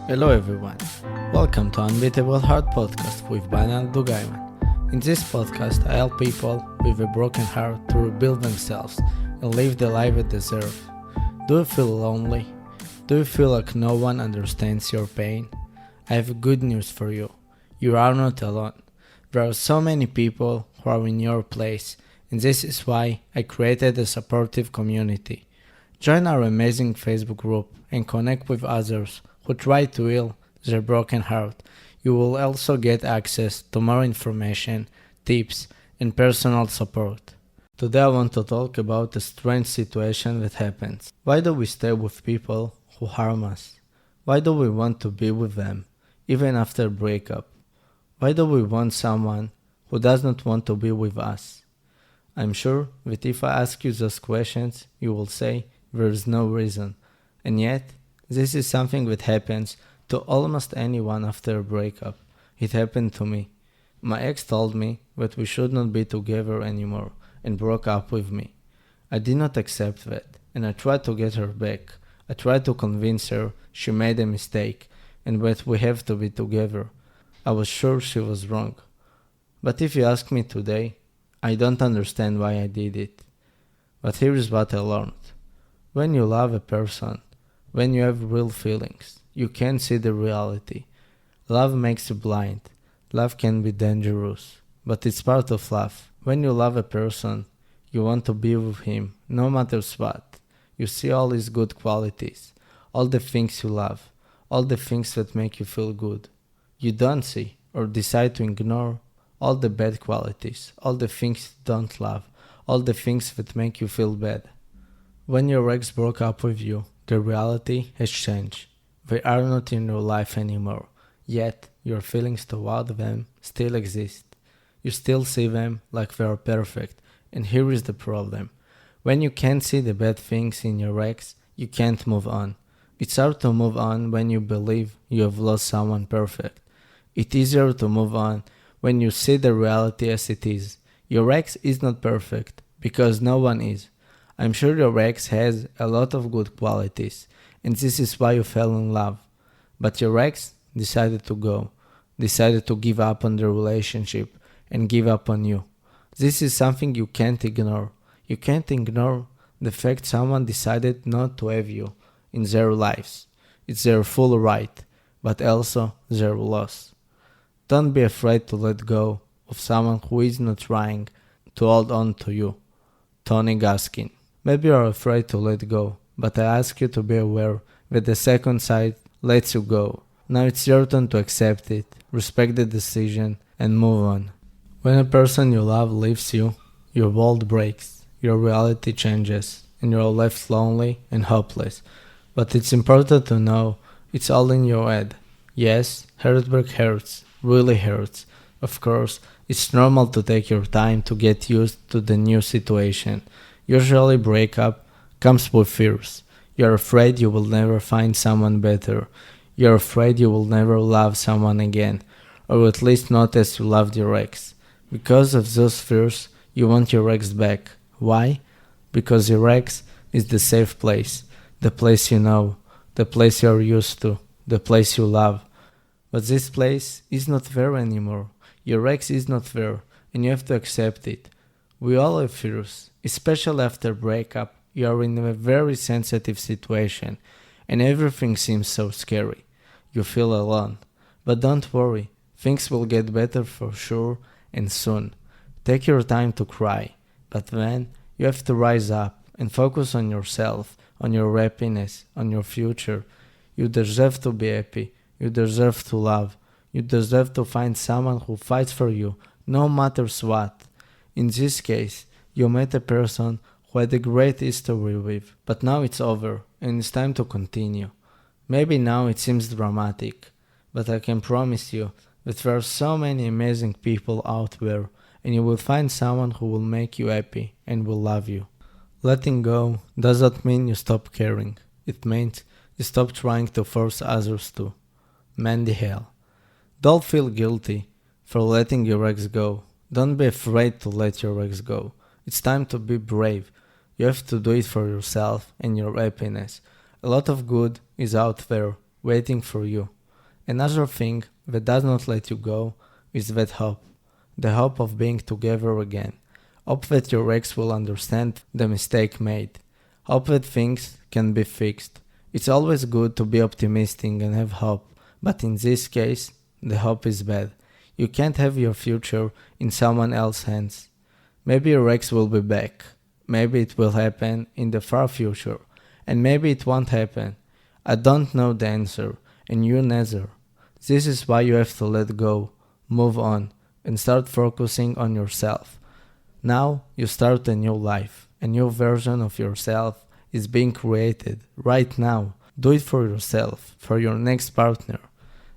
Hello everyone, welcome to Unbeatable Heart Podcast with Banal Dugaiman. In this podcast, I help people with a broken heart to rebuild themselves and live the life they deserve. Do you feel lonely? Do you feel like no one understands your pain? I have good news for you. You are not alone. There are so many people who are in your place, and this is why I created a supportive community. Join our amazing Facebook group and connect with others who try to heal their broken heart. You will also get access to more information, tips, and personal support. Today I want to talk about a strange situation that happens. Why do we stay with people who harm us? Why do we want to be with them, even after breakup? Why do we want someone who does not want to be with us? I'm sure that if I ask you those questions, you will say there is no reason. And yet, this is something that happens to almost anyone after a breakup. It happened to me. My ex told me that we should not be together anymore and broke up with me. I did not accept that, and I tried to get her back. I tried to convince her she made a mistake and that we have to be together. I was sure she was wrong. But if you ask me today, I don't understand why I did it. But here is what I learned. When you love a person, when you have real feelings, you can't see the reality. Love makes you blind. Love can be dangerous, but it's part of love. When you love a person, you want to be with him, no matter what. You see all his good qualities, all the things you love, all the things that make you feel good. You don't see, or decide to ignore, all the bad qualities, all the things you don't love, all the things that make you feel bad. When your ex broke up with you, the reality has changed. They are not in your life anymore, yet your feelings toward them still exist. You still see them like they are perfect, and here is the problem. When you can't see the bad things in your ex, you can't move on. It's hard to move on when you believe you have lost someone perfect. It's easier to move on when you see the reality as it is. Your ex is not perfect, because no one is. I'm sure your ex has a lot of good qualities, and this is why you fell in love. But your ex decided to go, decided to give up on the relationship and give up on you. This is something you can't ignore. You can't ignore the fact someone decided not to have you in their lives. It's their full right, but also their loss. Don't be afraid to let go of someone who is not trying to hold on to you. Tony Gaskin. Maybe you are afraid to let go, but I ask you to be aware that the second side lets you go. Now it's your turn to accept it, respect the decision, and move on. When a person you love leaves you, your world breaks, your reality changes, and you're left lonely and hopeless. But it's important to know it's all in your head. Yes, heartbreak hurts, really hurts. Of course, it's normal to take your time to get used to the new situation. Usually breakup comes with fears. You're afraid you will never find someone better. You're afraid you will never love someone again, or at least not as you loved your ex. Because of those fears, you want your ex back. Why? Because your ex is the safe place, the place you know, the place you're used to, the place you love. But this place is not there anymore. Your ex is not there, and you have to accept it. We all have fears, especially after breakup. You are in a very sensitive situation, and everything seems so scary. You feel alone. But don't worry, things will get better for sure and soon. Take your time to cry, but then you have to rise up and focus on yourself, on your happiness, on your future. You deserve to be happy. You deserve to love. You deserve to find someone who fights for you, no matter what. In this case, you met a person who had a great history with, but now it's over and it's time to continue. Maybe now it seems dramatic, but I can promise you that there are so many amazing people out there, and you will find someone who will make you happy and will love you. Letting go doesn't mean you stop caring. It means you stop trying to force others to. Mandy Hale. Don't feel guilty for letting your ex go. Don't be afraid to let your ex go. It's time to be brave. You have to do it for yourself and your happiness. A lot of good is out there waiting for you. Another thing that does not let you go is that hope. The hope of being together again. Hope that your ex will understand the mistake made. Hope that things can be fixed. It's always good to be optimistic and have hope, but in this case, the hope is bad. You can't have your future in someone else's hands. Maybe your ex will be back. Maybe it will happen in the far future. And maybe it won't happen. I don't know the answer, and you neither. This is why you have to let go, move on, and start focusing on yourself. Now you start a new life. A new version of yourself is being created right now. Do it for yourself, for your next partner.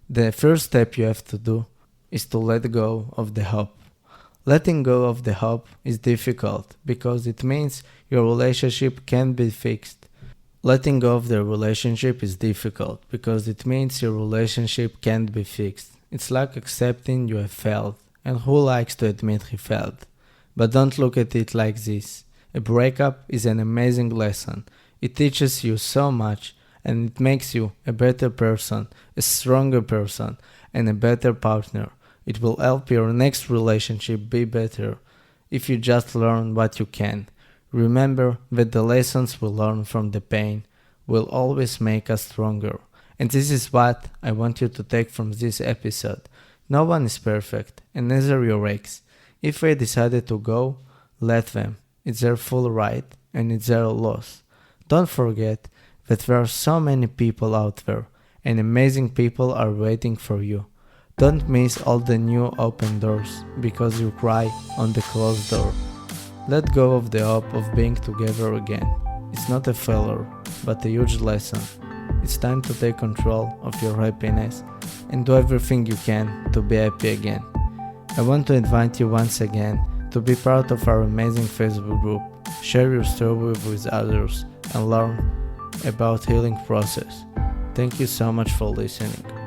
The first step you have to do is to let go of the hope. Letting go of the hope is difficult because it means your relationship can't be fixed. Letting go of the relationship is difficult because it means your relationship can't be fixed. It's like accepting you have failed, and who likes to admit he failed? But don't look at it like this. A breakup is an amazing lesson. It teaches you so much, and it makes you a better person, a stronger person, and a better partner. It will help your next relationship be better if you just learn what you can. Remember that the lessons we learn from the pain will always make us stronger. And this is what I want you to take from this episode. No one is perfect, and neither your ex. If they decided to go, let them. It's their full right, and it's their loss. Don't forget that there are so many people out there, and amazing people are waiting for you. Don't miss all the new open doors because you cry on the closed door. Let go of the hope of being together again. It's not a failure, but a huge lesson. It's time to take control of your happiness and do everything you can to be happy again. I want to invite you once again to be part of our amazing Facebook group. Share your story with others and learn about healing process. Thank you so much for listening.